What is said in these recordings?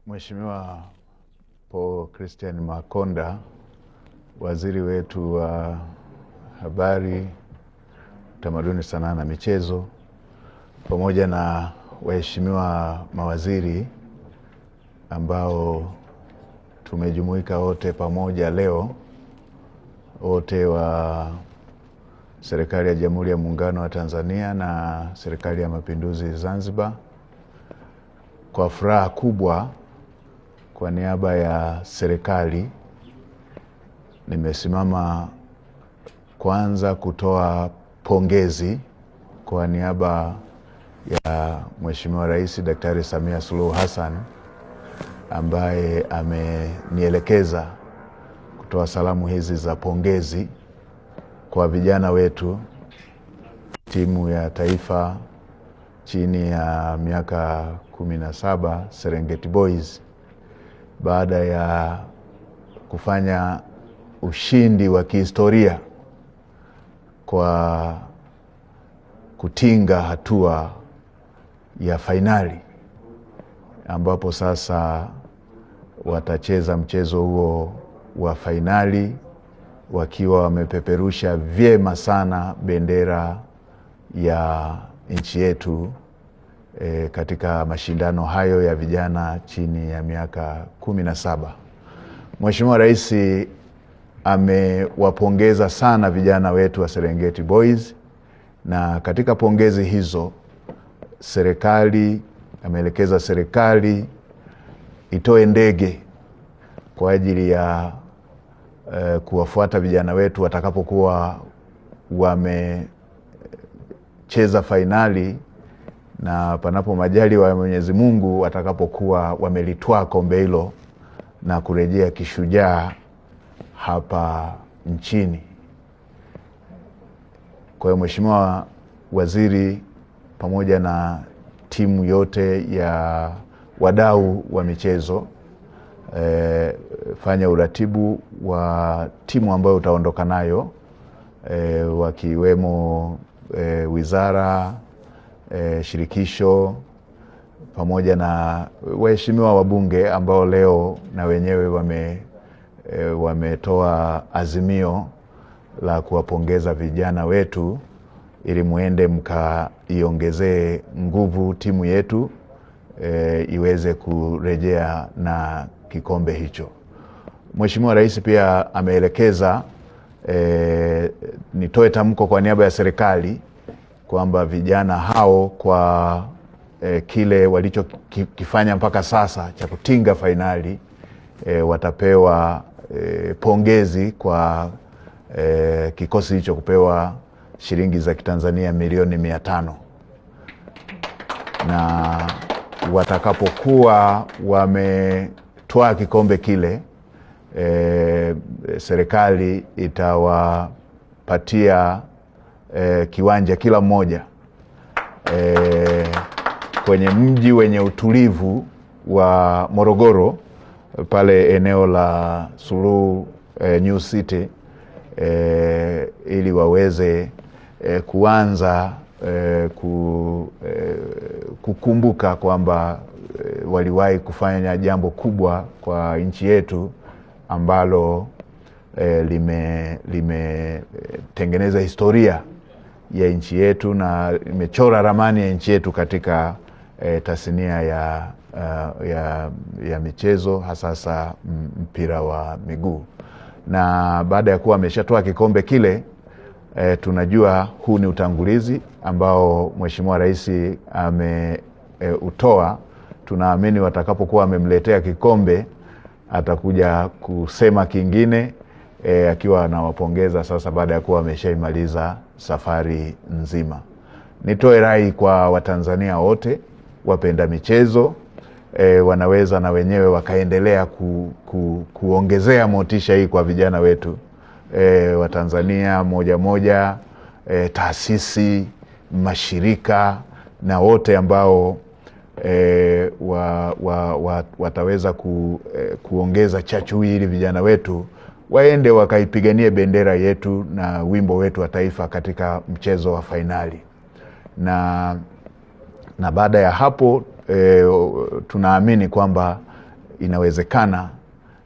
Mheshimiwa Paul Christian Makonda, waziri wetu wa habari, utamaduni, sanaa na michezo, pamoja na waheshimiwa mawaziri ambao tumejumuika wote pamoja leo, wote wa serikali ya Jamhuri ya Muungano wa Tanzania na serikali ya Mapinduzi Zanzibar, kwa furaha kubwa kwa niaba ya serikali nimesimama kwanza kutoa pongezi kwa niaba ya Mheshimiwa Rais Daktari Samia Suluhu Hassan ambaye amenielekeza kutoa salamu hizi za pongezi kwa vijana wetu, timu ya taifa chini ya miaka 17 Serengeti Boys, baada ya kufanya ushindi wa kihistoria kwa kutinga hatua ya fainali, ambapo sasa watacheza mchezo huo wa fainali wakiwa wamepeperusha vyema sana bendera ya nchi yetu katika mashindano hayo ya vijana chini ya miaka 17. Mheshimiwa Rais amewapongeza sana vijana wetu wa Serengeti Boys, na katika pongezi hizo ameelekeza serikali itoe ndege kwa ajili ya kuwafuata vijana wetu watakapokuwa wamecheza fainali, na panapo majaliwa ya Mwenyezi Mungu watakapokuwa wamelitwaa kombe hilo na kurejea kishujaa hapa nchini. Kwa hiyo Mheshimiwa Waziri pamoja na timu yote ya wadau wa michezo, fanya uratibu wa timu ambayo utaondoka nayo, wakiwemo wizara, shirikisho, pamoja na waheshimiwa wabunge ambao leo na wenyewe wametoa azimio la kuwapongeza vijana wetu ili muende mkaiongezee nguvu timu yetu iweze kurejea na kikombe hicho. Mheshimiwa Rais pia ameelekeza nitoe tamko kwa niaba ya serikali kwamba vijana hao kwa kile walichokifanya mpaka sasa cha kutinga fainali watapewa pongezi kwa kikosi hicho kupewa shilingi za Kitanzania milioni 500, na watakapokuwa wametoa kikombe kile serikali itawapatia kiwanja kila mmoja kwenye mji wenye utulivu wa Morogoro, pale eneo la Suluhu New City, ili waweze kuanza kukumbuka kwamba waliwahi kufanya jambo kubwa kwa nchi yetu ambalo limetengeneza historia ya nchi yetu na imechora ramani ya nchi yetu katika tasnia ya michezo, hasa mpira wa miguu. Na baada ya kuwa ameshatoa kikombe kile, tunajua huu ni utangulizi ambao Mheshimiwa Rais ameutoa. Tunaamini watakapokuwa amemletea kikombe atakuja kusema kingine, akiwa anawapongeza sasa baada ya kuwa ameshaimaliza safari nzima. Nitoe rai kwa Watanzania wote wapenda michezo, wanaweza na wenyewe wakaendelea kuongezea motisha hii kwa vijana wetu Watanzania moja, taasisi, mashirika na wote ambao wataweza kuongeza chachu ili vijana wetu waende wakaipiganie bendera yetu na wimbo wetu wa taifa katika mchezo wa fainali. Na baada ya hapo tunaamini kwamba inawezekana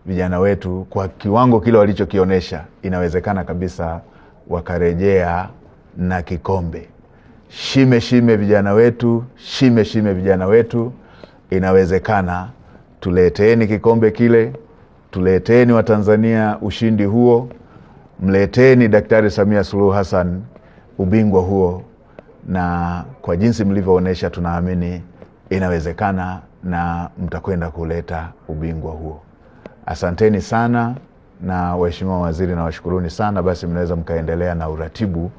vijana wetu kwa kiwango kile walichokionyesha, inawezekana kabisa wakarejea na kikombe. Shime vijana wetu, shime vijana wetu, inawezekana. Tuleteeni kikombe kile, tuleteeni Watanzania ushindi huo, mleteni Daktari Samia Suluhu Hassan ubingwa huo, na kwa jinsi mlivyoonesha tunaamini inawezekana na mtakwenda kuleta ubingwa huo. Asanteni sana, na waheshimiwa mawaziri na washukuruni sana. Basi mnaweza mkaendelea na uratibu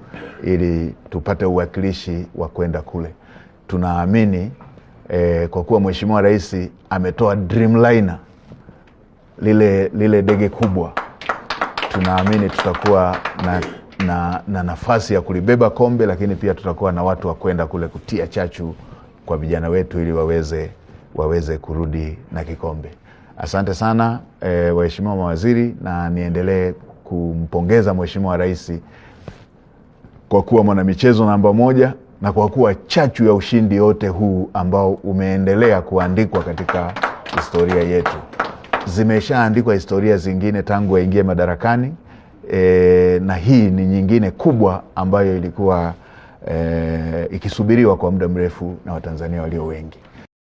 ili tupate uwakilishi wa kwenda kule. Tunaamini kwa kuwa Mheshimiwa Rais ametoa Dreamliner, lile dege kubwa, tunaamini tutakuwa na nafasi ya kulibeba kombe, lakini pia tutakuwa na watu wa kwenda kule kutia chachu kwa vijana wetu ili waweze kurudi na kikombe. Asante sana waheshimiwa mawaziri, na niendelee kumpongeza Mheshimiwa Rais kwa kuwa mwanamichezo namba moja na kwa kuwa chachu ya ushindi yote huu ambao umeendelea kuandikwa katika historia yetu. Zimeshaandikwa historia zingine tangu aingie madarakani, na hii ni nyingine kubwa ambayo ilikuwa ikisubiriwa kwa muda mrefu na Watanzania walio wengi.